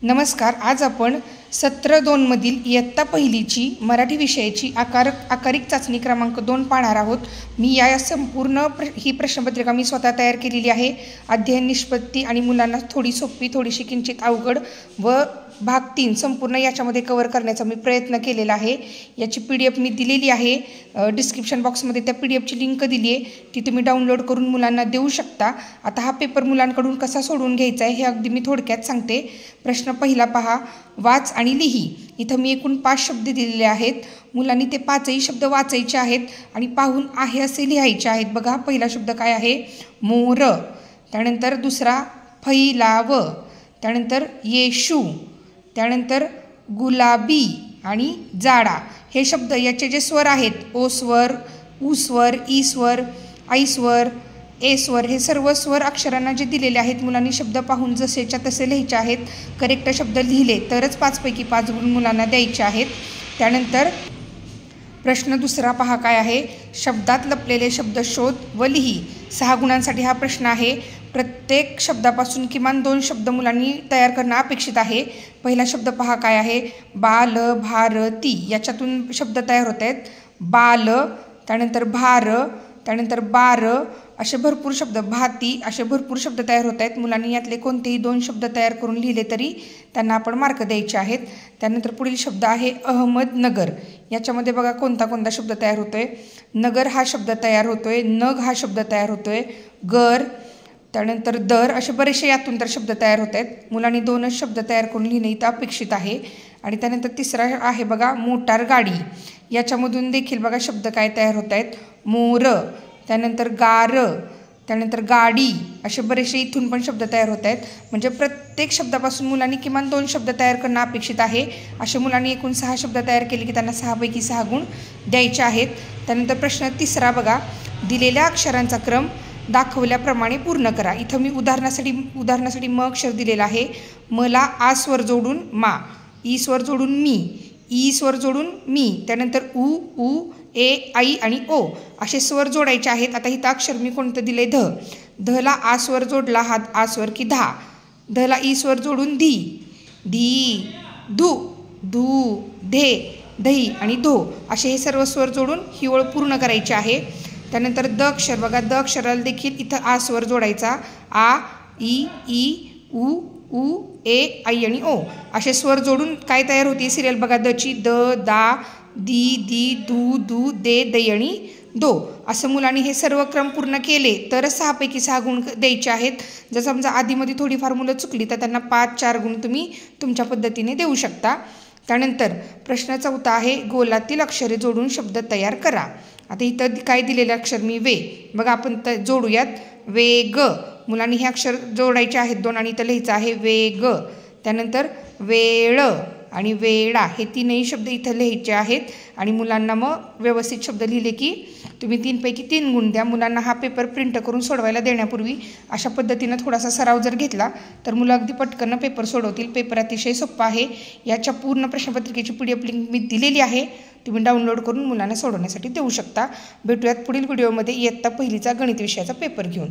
नमस्कार. आज आपण सत्र 2 मधील इयत्ता पहिलीची मराठी विषयाची आकारिक चाचणी क्रमांक 2 पाहणार आहोत. मी या संपूर्ण ही प्रश्नपत्रिका मी स्वतः तयार केलेली आहे. अध्ययन, निष्पत्ती आणि मुलांना थोडी सोपी, थोडीशी किंचित अवघड व भाग 3 संपूर्ण याच्यामध्ये कव्हर करण्याचा मी प्रयत्न केलेला आहे. याची PDF मी दिलेली आहे. डिस्क्रिप्शन बॉक्समध्ये त्या PDFची लिंक दिली आहे, ती तुम्ही डाउनलोड करून मुलांना देऊ शकता. आता हा पेपर मुलांकडून कसा सोडवून घ्यायचा आहे हे अगदी मी थोडक्यात सांगते. प्रश्न पहिला पहा, वाच आणि लिही. इथं मी एकूण 5 शब्द दिलेले आहेत. मुलांनी ते 5ही शब्द वाचायचे आहेत आणि पाहून आहे असे लिहायचे आहेत. बघा, पहिला शब्द काय आहे? मोर. त्यानंतर दुसरा फैलाव. त्यानंतर येशू. त्यानंतर गुलाबी आणि जाडा. हे शब्द याचे जे स्वर आहेत, ओ स्वर, उ स्वर, ई स्वर, ऐ स्वर, ए स्वर, हे सर्व स्वर अक्षरांना जे दिलेले आहेत मुलांनी शब्द पाहून जसेच्या तसे लिहायचे आहेत. करेक्ट शब्द लिहिले तरच 5 पैकी 5 गुण मुलांना द्यायचे आहेत. त्यानंतर प्रश्न दुसरा पहा काय आहे? शब्दात लपलेले शब्द शोध व लिही. 6 गुणांसाठी हा प्रश्न आहे. प्रत्येक शब्दापासून किमान 2 शब्द मुलांनी तयार करणं अपेक्षित आहे. पहिला शब्द पहा काय आहे? बाल भारती. याच्यातून शब्द तयार होत आहेत. बाल, त्यानंतर भार, त्यानंतर बार, असे भरपूर शब्द, भाती, असे भरपूर शब्द तयार होत आहेत. मुलांनी यातले कोणतेही 2 शब्द तयार करून लिहिले तरी त्यांना आपण मार्क द्यायचे आहेत. त्यानंतर पुढील शब्द आहे अहमदनगर. याच्यामध्ये बघा कोणता कोणता शब्द तयार होतोय. नगर हा शब्द तयार होतोय. नग हा शब्द तयार होतोय. गर, त्यानंतर दर, असे बरेचसे यातून तर शब्द तयार होत आहेत. मुलांनी 2च शब्द तयार करून लिहिणे इथं अपेक्षित आहे. आणि त्यानंतर तिसरा आहे बघा मोटार गाडी. याच्यामधून देखील बघा शब्द काय तयार होत आहेत? मोर, त्यानंतर गार, त्यानंतर गाडी, असे बरेचसे इथून पण शब्द तयार होत आहेत. म्हणजे प्रत्येक शब्दापासून मुलांनी किमान 2 शब्द तयार करणं अपेक्षित आहे. असे मुलांनी एकूण 6 शब्द तयार केले की त्यांना 6 पैकी 6 गुण द्यायचे आहेत. त्यानंतर प्रश्न तिसरा बघा, दिलेल्या अक्षरांचा क्रम दाखवल्याप्रमाणे पूर्ण करा. इथं मी उदाहरणासाठी म अक्षर दिलेलं आहे. मला आ स्वर जोडून मा, ई स्वर जोडून मी, ई स्वर जोडून मी, त्यानंतर उ, उ, ए, आई आणि ओ असे स्वर जोडायचे आहेत. आता इथं अक्षर मी कोणतं दिले? ध. धला आ स्वर जोडला, हा आ स्वर की धा. धला ई स्वर जोडून धी, धी, धू, धू, धे, दही आणि धो, असे हे सर्व स्वर जोडून ही ओळ पूर्ण करायची आहे. त्यानंतर द अक्षर बघा, द अक्षराला देखील इथं आ स्वर जोडायचा. आ, ई, उ, उ, ए, आई आणि ओ असे स्वर जोडून काय तयार होती सिरियल बघा. दची द, दा, दी, दी, दू, दू, दे, दई आणि दो. असं मुलांनी हे सर्व क्रम पूर्ण केले तरच 6 पैकी 6 गुण द्यायचे आहेत. जर समजा आधीमध्ये थोडीफार मुलं चुकली तर त्यांना 5-4 गुण तुम्ही तुमच्या पद्धतीने देऊ शकता. त्यानंतर प्रश्न चौथा आहे, गोलातील अक्षरे जोडून शब्द तयार करा. आता इथं काय दिलेलं अक्षर मी वे. बघा आपण जोडूयात. वेग. मुलांनी हे अक्षर जोडायचे आहेत 2 आणि इथं लिहायचं आहे वेग. त्यानंतर वेळ आणि वेळा, हे 3ही शब्द इथं लिहायचे आहेत. आणि मुलांना मग व्यवस्थित शब्द लिहिले की तुम्ही 3 पैकी 3 गुण द्या. मुलांना हा पेपर प्रिंट करून सोडवायला देण्यापूर्वी अशा पद्धतीनं थोडासा सराव जर घेतला तर मुलं अगदी पटकन पेपर सोडवतील. पेपर अतिशय सोपा आहे. याच्या पूर्ण प्रश्नपत्रिकेची PDF लिंक मी दिलेली आहे. तुम्ही डाउनलोड करून मुलांना सोडवण्यासाठी देऊ शकता. भेटूयात पुढील व्हिडिओमध्ये इयत्ता पहिलीचा गणित विषयाचा पेपर घेऊन.